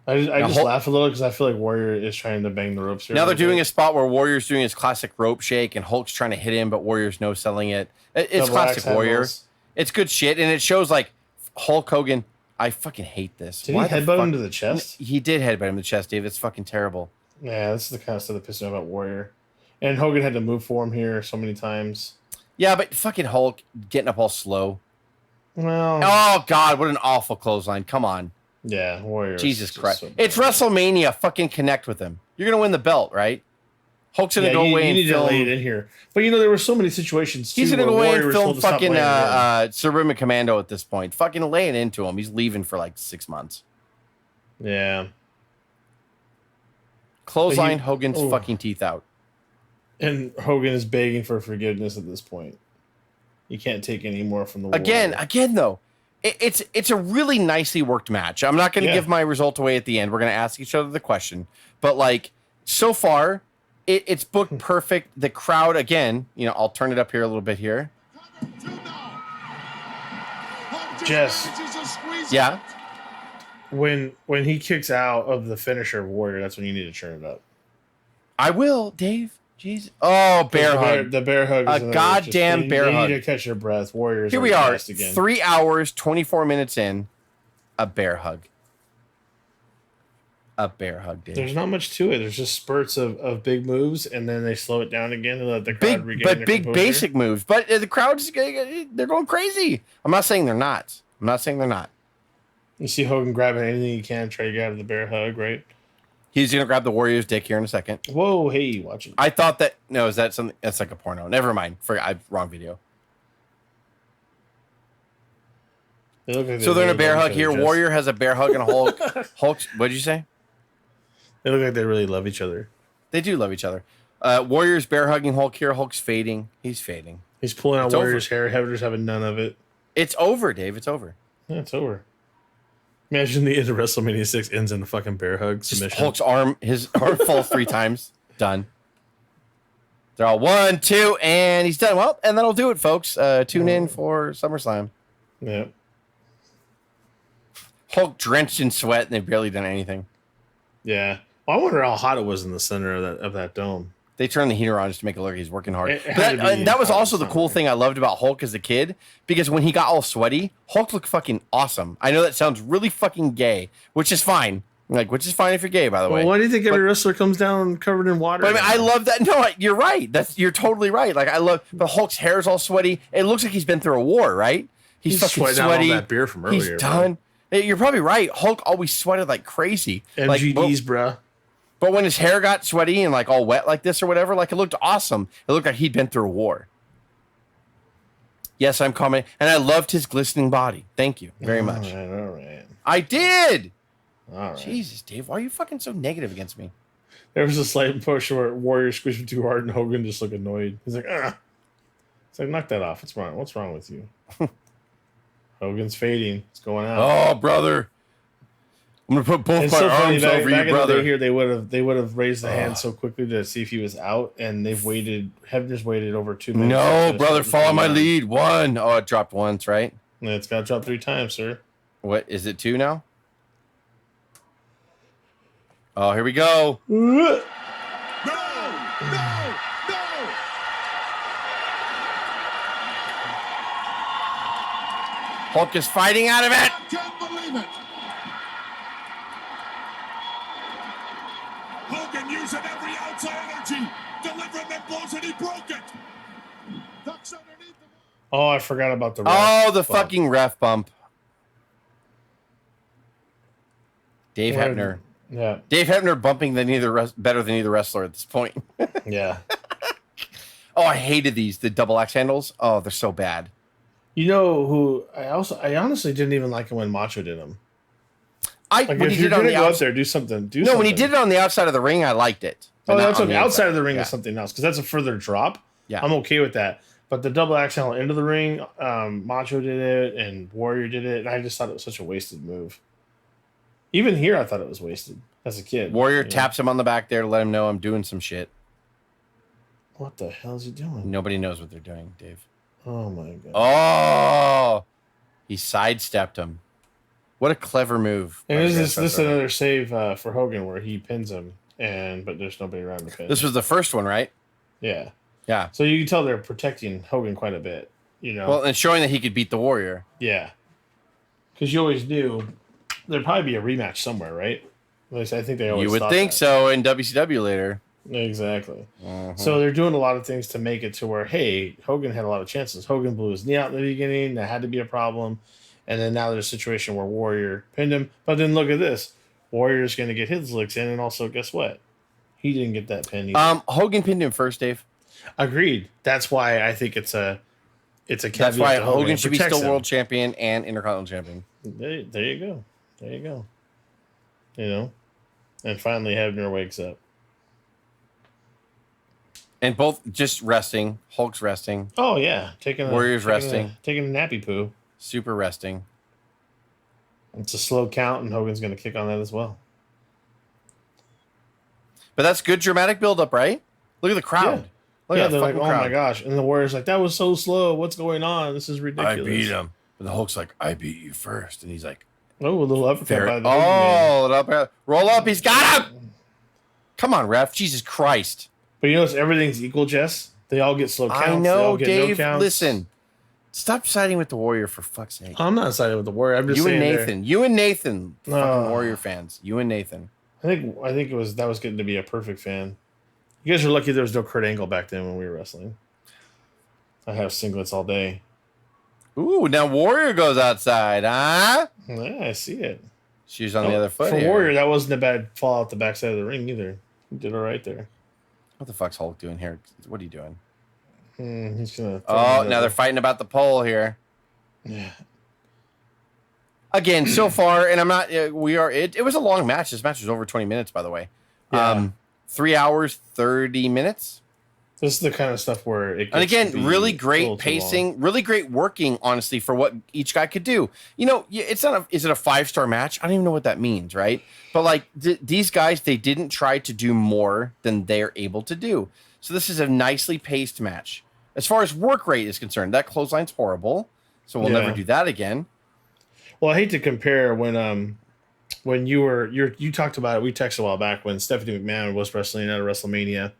I just laugh a little because I feel like Warrior is trying to bang the ropes here. Now they're doing a spot where Warrior's doing his classic rope shake and Hulk's trying to hit him, but Warrior's no selling it. It's classic Warrior. It's good shit, and it shows like Hulk Hogan. I fucking hate this. Did he headbutt him to the chest? He did headbutt him to the chest, Dave. It's fucking terrible. Yeah, this is the kind of stuff that pisses me off about Warrior. And Hogan had to move for him here so many times. Yeah, but fucking Hulk getting up all slow. Well. Oh, God, what an awful clothesline. Come on. Yeah, Warrior. Jesus Christ. It's WrestleMania. Fucking connect with him. You're going to win the belt, right? Hulk's gonna go away you and need film. to lay it in here. But there were so many situations. He's too, gonna go where away Warrior and was film told to stop fucking laying it in. Suburban Commando at this point. Fucking lay it into him. He's leaving for like 6 months. Yeah. Clothesline Hogan's fucking teeth out. And Hogan is begging for forgiveness at this point. He can't take any more from the Again though, it's a really nicely worked match. I'm not going to give my result away at the end. We're going to ask each other the question, but like so far, it's booked perfect. The crowd again, I'll turn it up here a little bit here. Jess, yeah. When he kicks out of the finisher of Warrior, that's when you need to turn it up. I will, Dave. Jeez. Oh, bear hug. The bear hug. A goddamn bear hug. They need to catch their breath. Warriors. Here we are. Again. 3 hours, 24 minutes in. A bear hug. A bear hug, Dave. There's not much to it. There's just spurts of big moves, and then they slow it down again to let the crowd regain their composure. Basic moves. But the crowd's they're going crazy. I'm not saying they're not. You see Hogan grabbing anything he can, try to get out of the bear hug, right? He's gonna grab the Warrior's dick here in a second. Whoa, hey, watch it. I thought that is that something that's like a porno. Never mind. Wrong video. So they're in a bear hug here. Warrior has a bear hug and Hulk. Hulk, what'd you say? They look like they really love each other. They do love each other. Warrior's bear hugging Hulk here. Hulk's fading. He's fading. He's pulling out Warrior's hair. Heather's having none of it. It's over, Dave. It's over. Yeah, it's over. Imagine the end of WrestleMania 6 ends in a fucking bear hug submission. Hulk's his arm falls 3 times. Done. They're all 1, 2, and he's done. Well, and that'll do it, folks. Tune in for SummerSlam. Yeah. Hulk drenched in sweat, and they've barely done anything. Yeah. Well, I wonder how hot it was in the center of that dome. They turned the heater on just to make it look like he's working hard. That was also the cool thing I loved about Hulk as a kid, because when he got all sweaty, Hulk looked fucking awesome. I know that sounds really fucking gay, which is fine. Which is fine if you're gay, by the way. Why do you think every wrestler comes down covered in water? But, I love that. No, you're right. You're totally right. But Hulk's hair's all sweaty. It looks like he's been through a war, right? He's fucking sweaty. Out all that beer from earlier. He's done. Bro. You're probably right. Hulk always sweated like crazy. MGDs, bruh. But when his hair got sweaty and all wet like this or whatever, it looked awesome. It looked like he'd been through a war. Yes, I'm commenting. And I loved his glistening body. Thank you very much. All right. I did. All right. Jesus, Dave, why are you fucking so negative against me? There was a slight push where Warrior squished him too hard and Hogan just looked annoyed. He's like, ah. It's like, knock that off. What's wrong? What's wrong with you? Hogan's fading. It's going out. Oh, brother. I'm gonna put both my arms over you, brother. Here, they would have raised the hand so quickly to see if he was out, and they've waited. Hebner's waited over 2 minutes. No, brother, follow my lead. 1. Oh, it dropped once, right? Yeah, it's got to drop 3 times, sir. What is it? 2 now? Oh, here we go. No! Hulk is fighting out of it. I can't believe it. Hogan using every ounce of energy, delivering them blows, and he broke it. Ducks underneath the Oh, I forgot about the ref. Oh, the fucking ref bump. Dave Hebner. Yeah. Dave Hebner bumping better than either wrestler at this point. Yeah. Oh, I hated these. The double axe handles. Oh, they're so bad. You know who I honestly didn't even like him when Macho did them. When if he you're did it on the go out outside, there, do something. when he did it on the outside of the ring, I liked it. Oh, that's on okay. the Outside of the ring yeah. is something else because that's a further drop. Yeah, I'm okay with that. But the double axe handle into the ring, Macho did it and Warrior did it, and I just thought it was such a wasted move. Even here, I thought it was wasted as a kid. Warrior taps him on the back there to let him know I'm doing some shit. What the hell is he doing? Nobody knows what they're doing, Dave. Oh my god. Oh, he sidestepped him. What a clever move. And this is another save for Hogan where he pins him, but there's nobody around to pin. This was the first one, right? Yeah. Yeah. So you can tell they're protecting Hogan quite a bit, you know. Well, and showing that he could beat the Warrior. Yeah. Because you always knew there'd probably be a rematch somewhere, right? At least I think they always. You would think so in WCW later. Exactly. Uh-huh. So they're doing a lot of things to make it to where, hey, Hogan had a lot of chances. Hogan blew his knee out in the beginning. That had to be a problem. And then now there's a situation where Warrior pinned him. But then look at this. Warrior's going to get his licks in. And also, guess what? He didn't get that pin either. Hogan pinned him first, Dave. Agreed. That's why I think it's a caveat. That's why to Hogan should be Protects still him. world champion and Intercontinental champion. There you go. There you go. You know, and finally Hebner wakes up. And both just resting. Hulk's resting. Oh yeah, Warrior's resting. taking a nappy poo. Super resting. It's a slow count, and Hogan's going to kick on that as well. But that's good dramatic buildup, right? Look at the crowd. Look Yeah, at the they're like, fucking oh crowd. my gosh. And the Warrior's like, that was so slow. What's going on? This is ridiculous. him. And the Hulk's like, I beat you first. And he's like, Oh, a little uppercut there. by the big man. Roll up. He's got him. Come on, ref. Jesus Christ. But you notice everything's equal, Jess? They all get slow counts. I They know, all get no Dave. counts. Listen. Stop siding with the Warrior for fuck's sake. I'm not siding with the Warrior. I'm just You and saying Nathan. You and Nathan. Fucking Oh. Warrior fans. You and Nathan. I think that was getting to be a perfect fan. You guys are lucky there was no Kurt Angle back then when we were wrestling. I have singlets all day. Ooh, now Warrior goes outside, huh? Yeah, I see it. She's on the other foot. For here. Warrior, that wasn't a bad fall out the backside of the ring either. He did all right there. What the fuck's Hulk doing here? What are you doing? He's gonna. Oh, now they're fighting about the pole here. Yeah. Again, so far, and I'm not. We are. It was a long match. This match was over 20 minutes, by the way. Yeah. 3 hours 30 minutes. This is the kind of stuff where it. And gets to again, be really a great little too long. pacing, really great working, honestly, for what each guy could do. You know, it's not. Is it a 5-star match? I don't even know what that means, right? But like these guys, they didn't try to do more than they're able to do. So this is a nicely paced match. As far as work rate is concerned, that clothesline's horrible. So we'll Yeah. never do that again. Well, I hate to compare when you talked about it. We texted a while back when Stephanie McMahon was wrestling at a WrestleMania,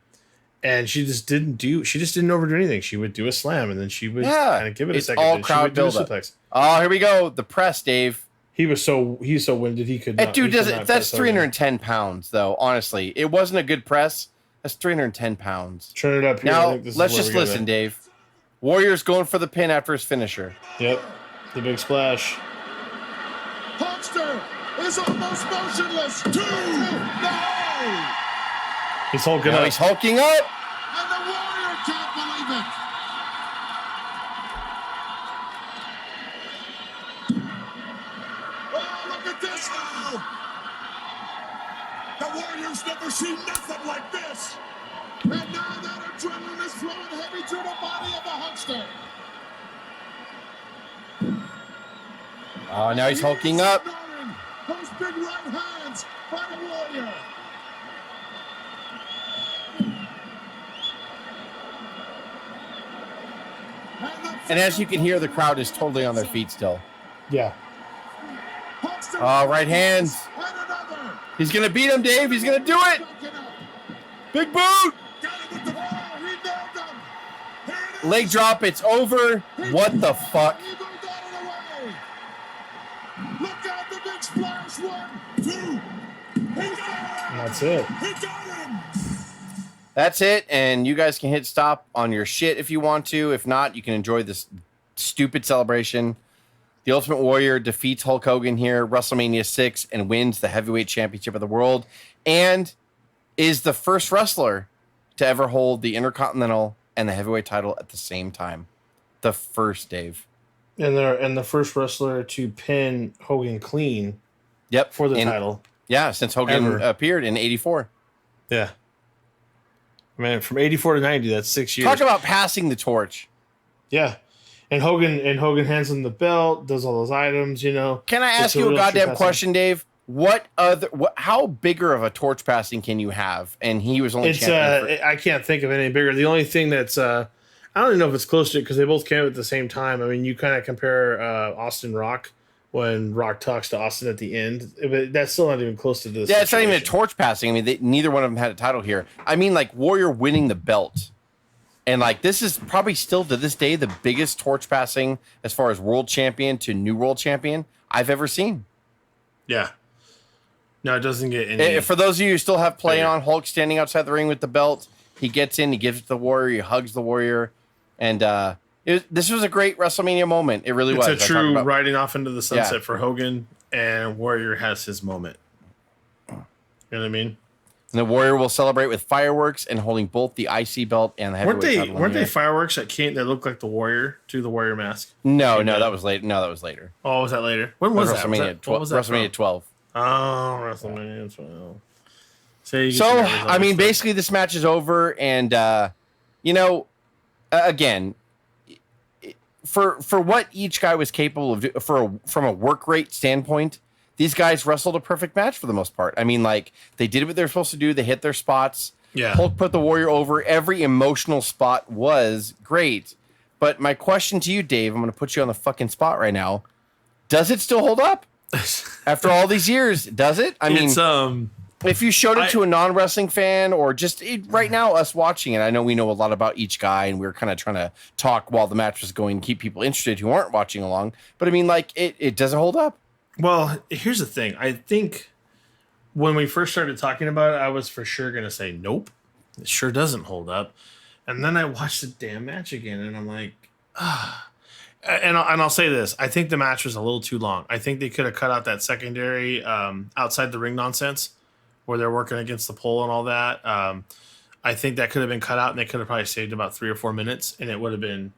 and she just didn't overdo anything. She would do a slam, and then she would kind of give it a it's second. all then she crowd would do a buildup. suplex. Oh, here we go. The press, Dave. He's so winded he could. That Not, dude he could does not it. That's press over. 310 pounds, though. Honestly, it wasn't a good press. That's 310 pounds. Turn it up here. I Now think this is let's where just we're listen, gonna- Dave. Warrior's going for the pin after his finisher. Yep, the big splash. Hulkster is almost motionless. 2. No! He's hulking Now up. he's hulking up. And the Warrior can't believe it. Oh, look at this now. The Warriors never seen nothing like this. And now that adrenaline is flowing heavy through the body of the Hulkster. Oh, now he's hulking up. Ignoring those big right hands by the Warrior. And as you can hear, the crowd is totally on their feet still. Yeah. Oh, right hands. And another. He's going to beat him, Dave. He's going to do it. Backing up. Big boot. Got him with the ball. He nailed him. Here it is. Leg drop. It's over. What the fuck? He moved out of the way. Look out the big splash. 1, 2. He got him. That's it. He got him. That's it. And you guys can hit stop on your shit if you want to. If not, you can enjoy this stupid celebration. The Ultimate Warrior defeats Hulk Hogan here, WrestleMania 6, and wins the heavyweight championship of the world, and is the first wrestler to ever hold the Intercontinental and the heavyweight title at the same time. The first, Dave. And the first wrestler to pin Hogan clean Yep. for the And- title. Yeah, since Hogan Ever. appeared in 84. Yeah. Man, from 84 to 90, that's 6 years. Talk about passing the torch. Yeah. And Hogan hands him the belt, does all those items, you know. Can I It's ask you a real true goddamn passing. question, Dave? How bigger of a torch passing can you have? And he was only It's champion I can't think of any bigger. The only thing that's I don't even know if it's close to it because they both came at the same time. I mean, you kind of compare Austin Rock when Rock talks to Austin at the end, but that's still not even close to this. Yeah, it's not even a situation. torch passing. I mean, neither one of them had a title here. I mean, like Warrior winning the belt. And like this is probably still to this day the biggest torch passing as far as world champion to new world champion I've ever seen. Yeah. No, it doesn't get any. For those of you who still have playing Bigger. on, Hulk standing outside the ring with the belt, he gets in, he gives it to the Warrior, he hugs the Warrior, and this was a great WrestleMania moment. It really It's was. a I talk true about- riding off into the sunset Yeah. for Hogan, and Warrior has his moment. You know what I mean? The Warrior will celebrate with fireworks and holding both the IC belt and the heavyweight title. Weren't they fireworks that looked like the Warrior to the Warrior mask? No, that was late. No, that was later. Oh, was that later? When was that? WrestleMania 12. Oh, WrestleMania 12. Basically, this match is over, and again, for what each guy was capable of from a work rate standpoint, these guys wrestled a perfect match for the most part. I mean, like, they did what they're supposed to do. They hit their spots. Yeah. Hulk put the Warrior over. Every emotional spot was great. But my question to you, Dave, I'm going to put you on the fucking spot right now. Does it still hold up after all these years? Does it? I mean, if you showed it to a non-wrestling fan or just right now, us watching it, I know we know a lot about each guy and we were kind of trying to talk while the match was going, keep people interested who aren't watching along. But I mean, like, it doesn't hold up. Well, here's the thing. I think when we first started talking about it, I was for sure going to say, nope, it sure doesn't hold up. And then I watched the damn match again and I'm like, And I'll say this. I think the match was a little too long. I think they could have cut out that secondary outside the ring nonsense where they're working against the pole and all that. I think that could have been cut out and they could have probably saved about 3 or 4 minutes and it would have been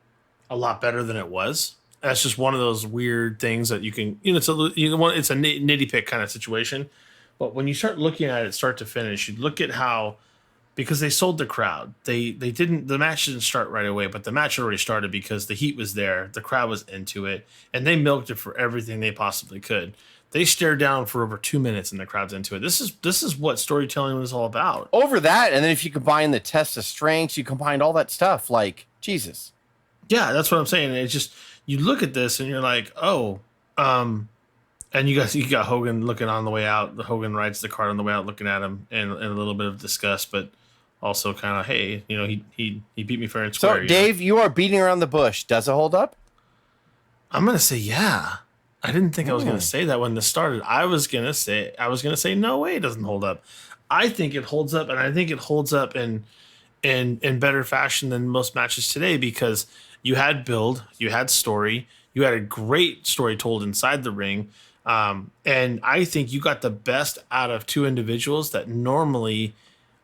a lot better than it was. That's just one of those weird things that you can, it's a nitty pick kind of situation. But when you start looking at it start to finish, you look at how, because they sold the crowd, the match didn't start right away, but the match already started because the heat was there, the crowd was into it, and they milked it for everything they possibly could. They stared down for over 2 minutes and the crowd's into it. This is what storytelling was all about. Over that, and then if you combine the test of strengths, you combined all that stuff, like, Jesus. Yeah, that's what I'm saying. It's just, you look at this and you're like, and you got Hogan looking on the way out. The Hogan rides the cart on the way out, looking at him, and a little bit of disgust, but also kind of, hey, he beat me fair and square. So, Dave, you are beating around the bush. Does it hold up? I'm gonna say yeah. I didn't think I was gonna say that when this started. I was gonna say no way, it doesn't hold up. I think it holds up, and I think it holds up in better fashion than most matches today because you had build, you had story, you had a great story told inside the ring. And I think you got the best out of two individuals that normally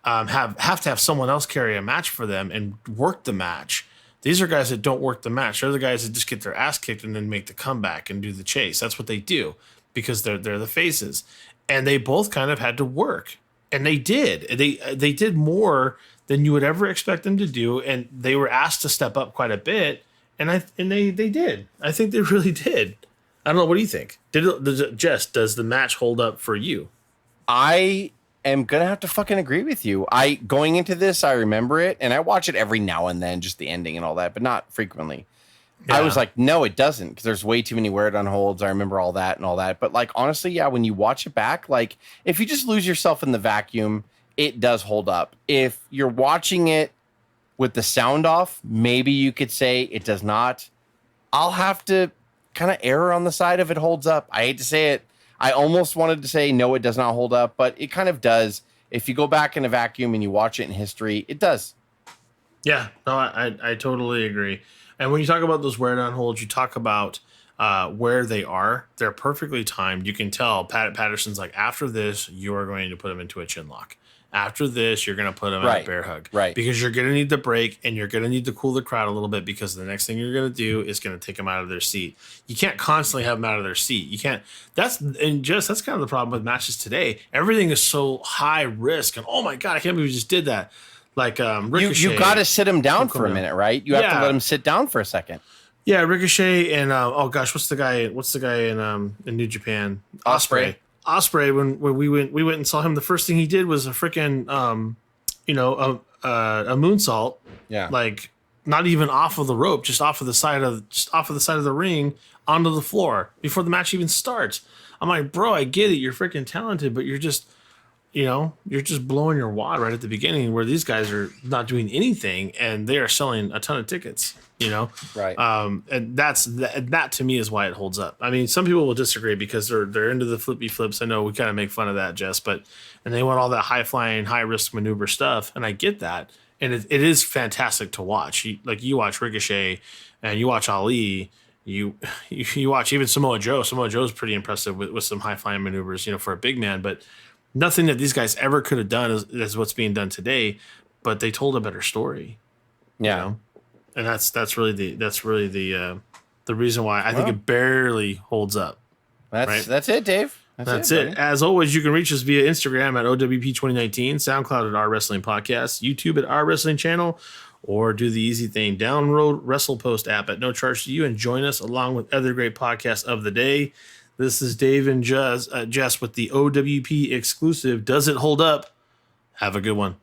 have to have someone else carry a match for them and work the match. These are guys that don't work the match. They're the guys that just get their ass kicked and then make the comeback and do the chase. That's what they do because they're the faces. And they both kind of had to work. And they did. They did more than you would ever expect them to do. And they were asked to step up quite a bit. And they did. I think they really did. I don't know. What do you think? Does the match hold up for you? I am going to have to fucking agree with you. Going into this, I remember it, and I watch it every now and then, just the ending and all that, but not frequently. Yeah. I was like, no, it doesn't, because there's way too many where it unholds. I remember all that and all that. But, like, honestly, yeah, when you watch it back, like, if you just lose yourself in the vacuum, it does hold up. If you're watching it with the sound off, maybe you could say it does not. I'll have to kind of err on the side of it holds up. I hate to say it. I almost wanted to say no, it does not hold up, but it kind of does. If you go back in a vacuum and you watch it in history, it does. Yeah, no, I totally agree. And when you talk about those wear down holds, you talk about where they are. They're perfectly timed. You can tell Patterson's like, after this, you are going to put him into a chin lock. After this, you're going to put him in a bear hug. Right. Because you're going to need the break and you're going to need to cool the crowd a little bit because the next thing you're going to do is going to take them out of their seat. You can't constantly have them out of their seat. You can't. That's kind of the problem with matches today. Everything is so high risk. And oh my God, I can't believe we just did that. Like Ricochet. You got to sit him down for a minute, right? You have to let him sit down for a second. Yeah, Ricochet and what's the guy in New Japan? Ospreay. Ospreay, when we went and saw him, the first thing he did was a freaking a moonsault. Yeah. Like not even off of the rope, just off of the side of the ring onto the floor before the match even starts. I'm like, bro, I get it, you're freaking talented, but you're just blowing your wad right at the beginning where these guys are not doing anything and they are selling a ton of tickets. Right. And that to me is why it holds up. I mean, some people will disagree because they're into the flippy flips. I know we kind of make fun of that, Jess, and they want all that high flying, high risk maneuver stuff, and I get that, and it is fantastic to watch. You watch Ricochet, and you watch Ali. You watch even Samoa Joe. Samoa Joe's pretty impressive with some high flying maneuvers, for a big man, but Nothing that these guys ever could have done is what's being done today, but they told a better story. Yeah. You know? And that's really the reason why I think it barely holds up. That's it, Dave. That's it. As always, you can reach us via Instagram at O.W.P 2019, SoundCloud at Our Wrestling Podcast, YouTube at Our Wrestling Channel, or do the easy thing. Download WrestlePost app at no charge to you and join us along with other great podcasts of the day. This is Dave and Jess with the O.W.P exclusive. Does it hold up? Have a good one.